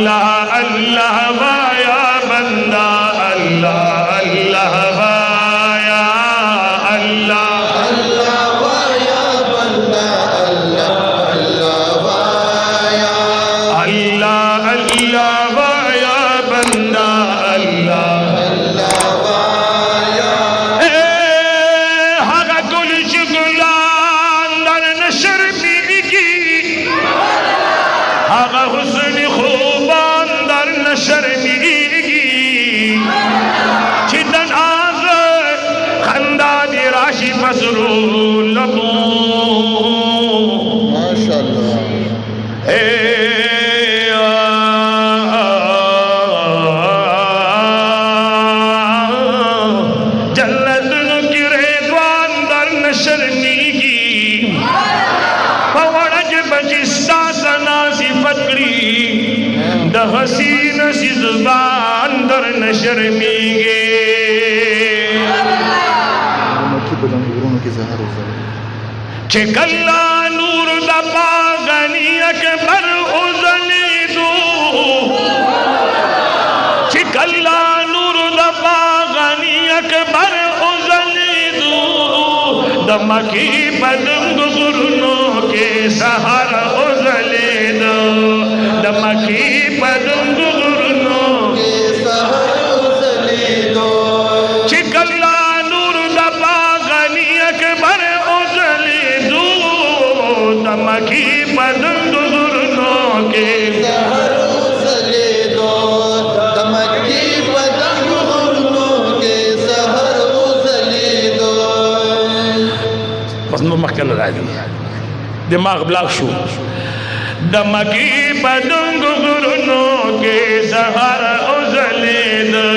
अल्लाह अल्लाह via बंदा अल्लाह अल्लाह via अल्लाह अल्लाह via बंदा अल्लाह अल्लाह via अल्लाह अल्लाह via बंदा अल्लाह अल्लाह वाया हागा गुलश गुलान दर नशर बीगी हागा हुस्न खूबान दर नशर बीगी चिदन आज खंदा दी राशि फसरू लबू माशाअल्लाह जन्नत नुकिरे द्वान दर नशरनीगी पवड़ज बजिस्ता सना सिफतरी दहसीन सिजबान दर नशरनीगे चिकल्ला नूर दपा गनी अकबर उजली दू चिकल्ला नूर दपा गनी अकबर उजली दू दमकी पदंग गुरनों के सहारा उजली दो दमकी पदंग गुरनों के सहारा उजली दो चिकल्ला नूर दपा गनी अकबर उजली दू दमकी पदंग गुरनों के सहारा उजली दो दमकी पतंग गुरनों के सहारा उजली दो बस मक्कन राजी दिमाग ब्लॉक शू दमकी पदंग गुरनों के सहारा उजले दे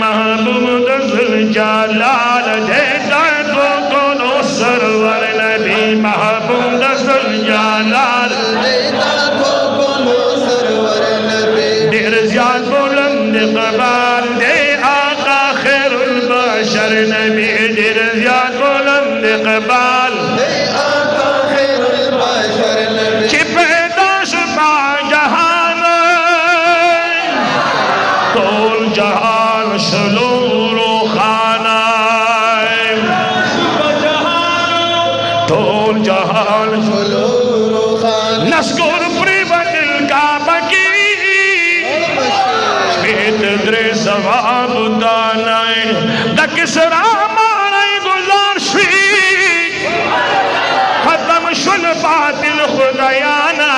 महबूब दसल जलाल जैसा तो कोनो सरवर नबी महबूब दसल जलाल देता तो कोनो सरवर नबी देर ज्यादा बुलंद कबाल दे आका खैरुल बशर नबी देर ज्यादा बुलंद कबाल दे आका खैरुल बशर नबी चिपैदाश पा जहान तोल जहान शलूरो खाना तोल जहान शलूरो खान नस्कुर प्रिबदिल काबकी श्वेत द्रे सवाब दानाए दकिसरा मारे गुजार श्री खत्म शुल बातिल खुदायाना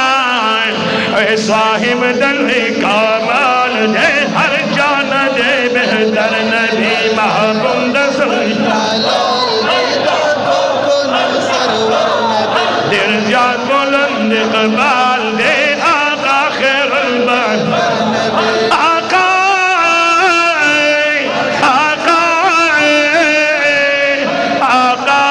ऐ साहिब दल कामाल दे हर जान दे बेहतर नबी महबूब दसल देता तो कोनो सरवर नबी दिल जात बुलंद कबाल दे आका खैरुल बशर आका आका आका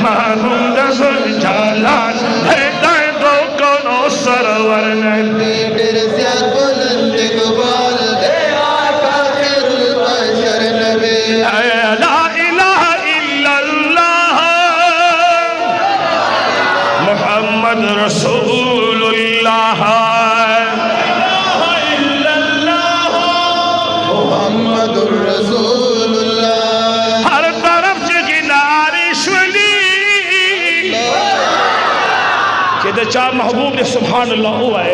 महबूब दसल जलाल है दो कोनो सरवर नबी देर ज्याद बुलंद इकबाल दे आका खैरुल बशर नबी ला इलाहा इल्लल्लाह मुहम्मद रसूलुल्लाह मुहम्मदुर रसूलुल्लाह हर तरफ जगी नारिशवली के द चार महबूब ने सुभान अल्लाह हुआ है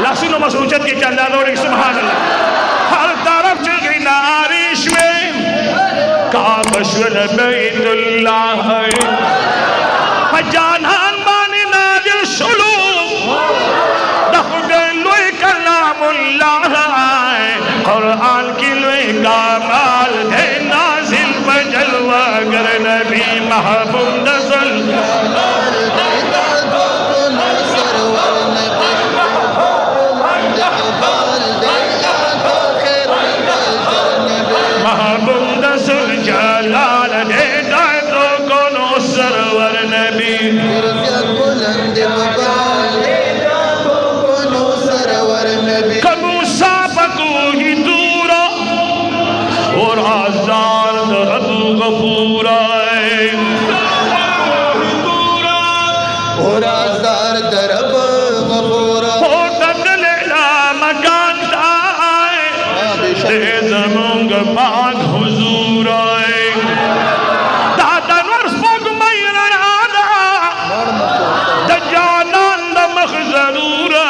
लासिनो मसरूजत के चंदानों ने सुभान अल्लाह हर तरफ जगी नारिशवे काबशवन बैतुल्लाह फजानहान माने नाजिल शुलू दखबे लोए कलामुल्लाह कुरान की लोए कमाल है नाजिल बजलवा गर नबी महबूब दसल देता तो कोनो सरवर नबी इकबाल दे आका खैरुल बशर नबी महबूब दसल जलाल दे दो कोनो सरवर नबी देर ज्याद बुलंद इकबाल दे आका कोनो सरवर नबी कमूसा ही दूरा और आजार रब गफूरा और आज़ार दरब गफूरा हो तकलेला मकान दाए दे जमंग पाक हुजूर आए दादा नर्स पग मैराना दजानंद मखजरूरा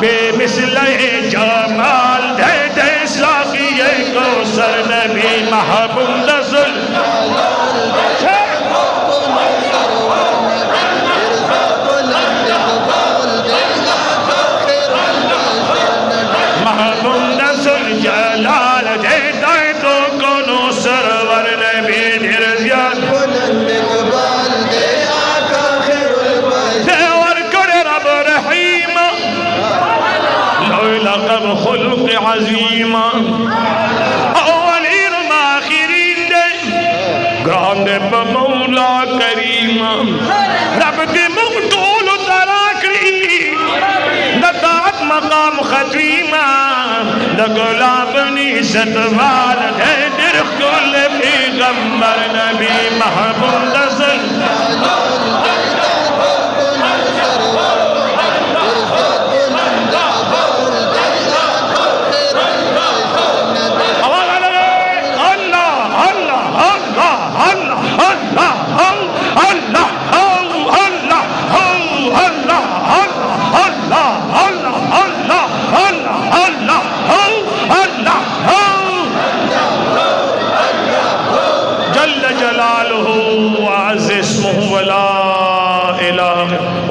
बेमिसले जमाल दे दे साकिए कौसर नबी महबूब रसूल जलाल दे दे तो कोनो सरवर नबी निर्जियात बुलंद इकबाल दे आका खैरुल बशर और करे रब रहीम लौला कब खुल्क अजीमा अवलीन आखिरीन दे ग्रांड मौला करीमा रब के मुक्तोल तराकरी दतात मकाम खतीमा दगलाबनी सतवाल दे दिल कुल पैगंबर नबी महबूब रसूल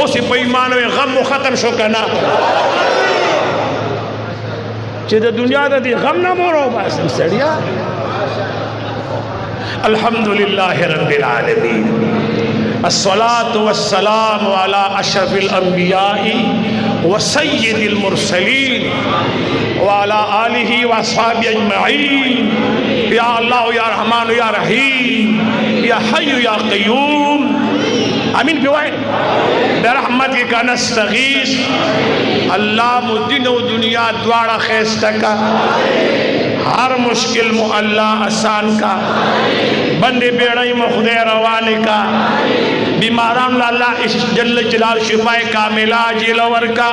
उसी बेईमान में गम खत्म शो करना चाहिए दुनिया का दी गम ना मोरो बस सड़िया अल्हम्दुलिल्लाह रब्बिल आलमीन अस्सलातु वस्सलामु अला अशरफिल अंबियाई व सय्यिदिल मुरसलीन व अला आलिहि व अस्हाबि अजमईन या अल्लाह या रहमान या रहीम या हय्यु या क़य्यूम आमीन बिवाइन बेरहमत का नस्तगीस अल्लाह मुद्दीन दुनिया द्वारा खैस्ता का हर मुश्किल मु अल्लाह आसान का बंदे बेड़ई में खुदे रवाने का बीमारान अल्लाह इस जल्ल जलाल शिफाए कामिला जिलवर का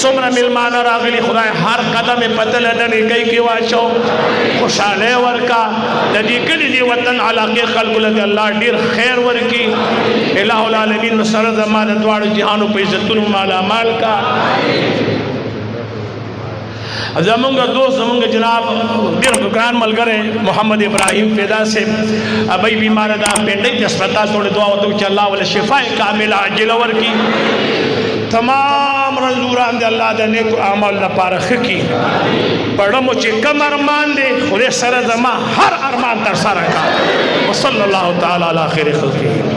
सुमन मिलमाना रागली खुदा हर कदम में पतल दने कई के वाचो खुशाले वर का नदी कली दी वतन अलाके खल्क लग अल्लाह डीर खैर वर की इलाहुल आलमीन सरद अमानत वाड़ जहानों पे इज्जतुन माला माल का जमूंगा दोस्त जमूंगा जनाब दिल दुकान मल करे मोहम्मद इब्राहिम पैदा से अबई बीमार दा पेंडे अस्पताल थोड़े दुआ तो चल्ला वाले शिफाए कामिला जिलवर की तमाम रंजूरान दे अल्लाह दे नेक अमल न पारख की पढ़ो मुझे कम अरमान दे खुदे सर जमा हर अरमान तर सारा का वसल्लल्लाहु तआला अला खैर खल्क़ी।